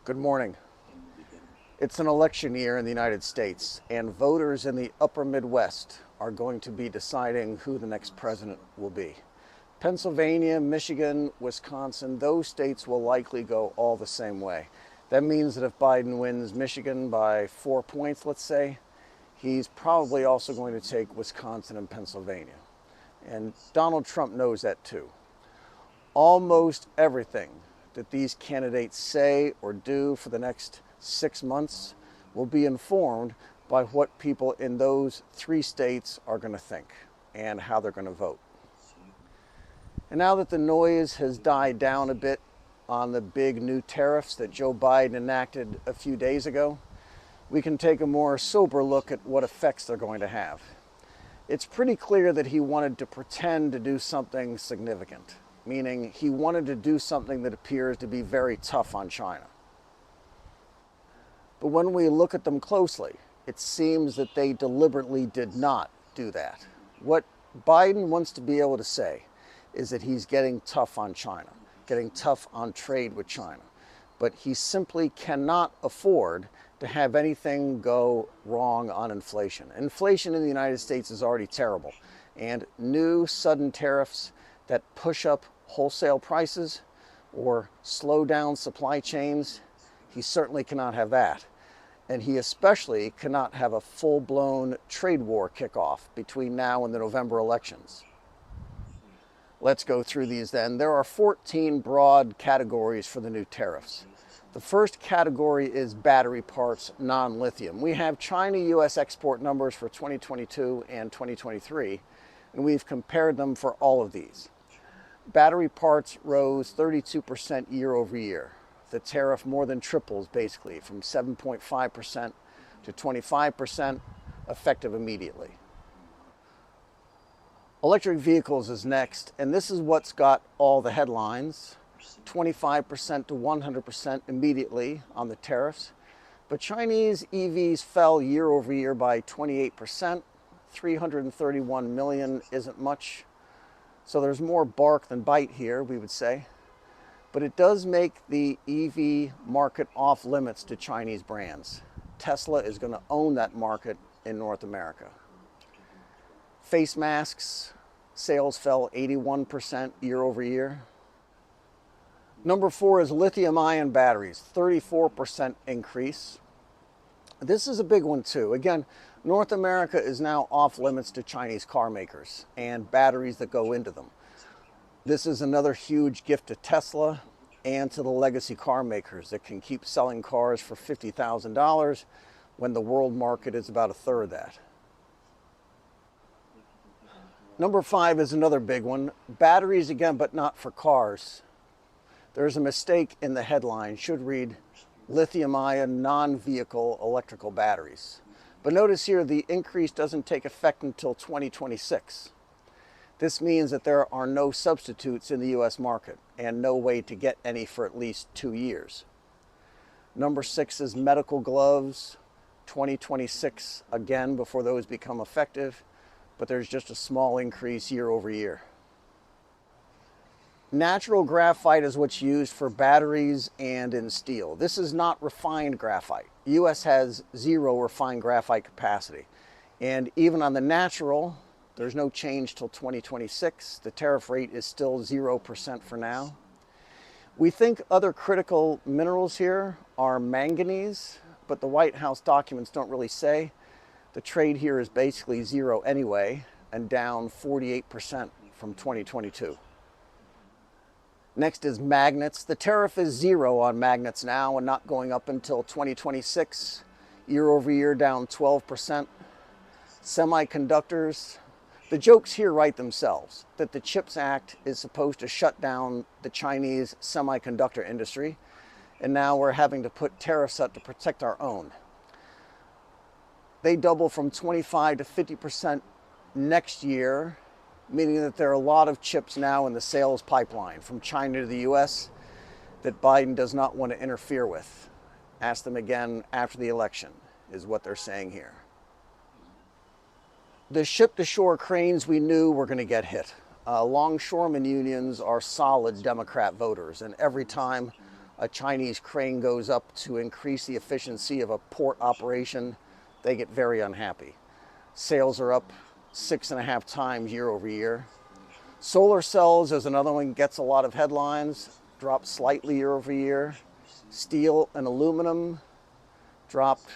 Good morning. It's an election year in the United States, and voters in the upper Midwest are going to be deciding who the next president will be. Pennsylvania, Michigan, Wisconsin, those states will likely go all the same way. That means that if Biden wins Michigan by 4 points, let's say, he's probably also going to take Wisconsin and Pennsylvania. And Donald Trump knows that too. Almost everything that these candidates say or do for the next 6 months will be informed by what people in those three states are going to think and how they're going to vote. And now that the noise has died down a bit on the big new tariffs that Joe Biden enacted a few days ago, we can take a more sober look at what effects they're going to have. It's pretty clear that he wanted to pretend to do something significant, meaning he wanted to do something that appears to be very tough on China. But when we look at them closely, it seems that they deliberately did not do that. What Biden wants to be able to say is that he's getting tough on China, getting tough on trade with China. But he simply cannot afford to have anything go wrong on inflation. Inflation in the United States is already terrible, and new sudden tariffs that push up wholesale prices or slow down supply chains, he certainly cannot have that. And he especially cannot have a full-blown trade war kickoff between now and the November elections. Let's go through these then. There are 14 broad categories for the new tariffs. The first category is battery parts, non-lithium. We have China-US export numbers for 2022 and 2023, and we've compared them for all of these. Battery parts rose 32% year over year. The tariff more than triples basically from 7.5% to 25%, effective immediately. Electric vehicles is next, and this is what's got all the headlines. 25% to 100% immediately on the tariffs. But Chinese EVs fell year over year by 28%. 331 million isn't much. So there's more bark than bite here, we would say. But it does make the EV market off limits to Chinese brands. Tesla is going to own that market in North America. Face masks, sales fell 81% year over year. Number 4 is lithium-ion batteries, 34% increase. This is a big one too. Again, North America is now off limits to Chinese car makers and batteries that go into them. This is another huge gift to Tesla and to the legacy car makers that can keep selling cars for $50,000 when the world market is about a third of that. Number 5 is another big one. Batteries again, but not for cars. There's a mistake in the headline. Should read lithium-ion non-vehicle electrical batteries. But notice here the increase doesn't take effect until 2026. This means that there are no substitutes in the US market and no way to get any for at least 2 years. Number 6 is medical gloves, 2026 again before those become effective, but there's just a small increase year over year. Natural graphite is what's used for batteries and in steel. This is not refined graphite. US has zero refined graphite capacity. And even on the natural, there's no change till 2026. The tariff rate is still 0% for now. We think other critical minerals here are manganese, but the White House documents don't really say. The trade here is basically zero anyway, and down 48% from 2022. Next is magnets. The tariff is 0 on magnets now and not going up until 2026. Year over year down 12%. Semiconductors. The jokes here write themselves, that the CHIPS Act is supposed to shut down the Chinese semiconductor industry, and now we're having to put tariffs up to protect our own. They double from 25 to 50% next year, meaning that there are a lot of chips now in the sales pipeline from China to the US that Biden does not want to interfere with. Ask them again after the election, is what they're saying here. The ship-to-shore cranes we knew were going to get hit. Longshoremen unions are solid Democrat voters, and every time a Chinese crane goes up to increase the efficiency of a port operation, they get very unhappy. Sales are up 6.5 times year over year. Solar cells is another one that gets a lot of headlines, dropped slightly year over year. Steel and aluminum dropped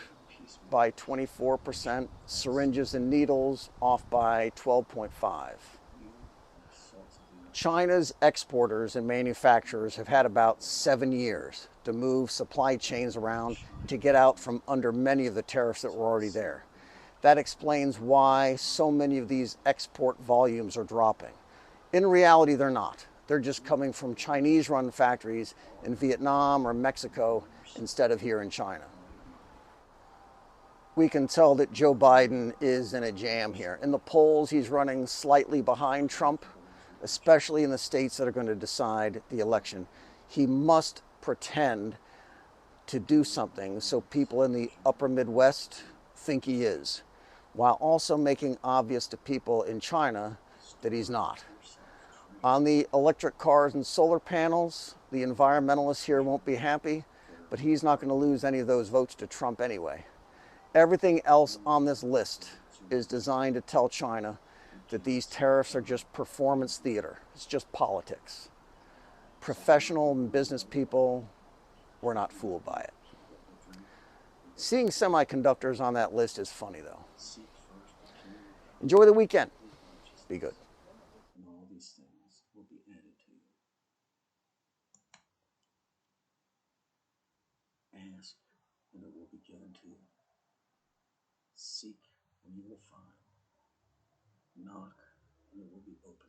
by 24%. Syringes and needles off by 12.5%. China's exporters and manufacturers have had about 7 years to move supply chains around to get out from under many of the tariffs that were already there. That explains why so many of these export volumes are dropping. In reality, they're not. They're just coming from Chinese-run factories in Vietnam or Mexico instead of here in China. We can tell that Joe Biden is in a jam here. In the polls, he's running slightly behind Trump, especially in the states that are going to decide the election. He must pretend to do something so people in the upper Midwest think he is, while also making obvious to people in China that he's not. On the electric cars and solar panels, the environmentalists here won't be happy, but he's not going to lose any of those votes to Trump anyway. Everything else on this list is designed to tell China that these tariffs are just performance theater. It's just politics. Professional and business people were not fooled by it. Seeing semiconductors on that list is funny, though. Enjoy the weekend. Be good. And all these things will be added to you. Ask, and it will be given to you. Seek, and you will find. Knock, and it will be opened.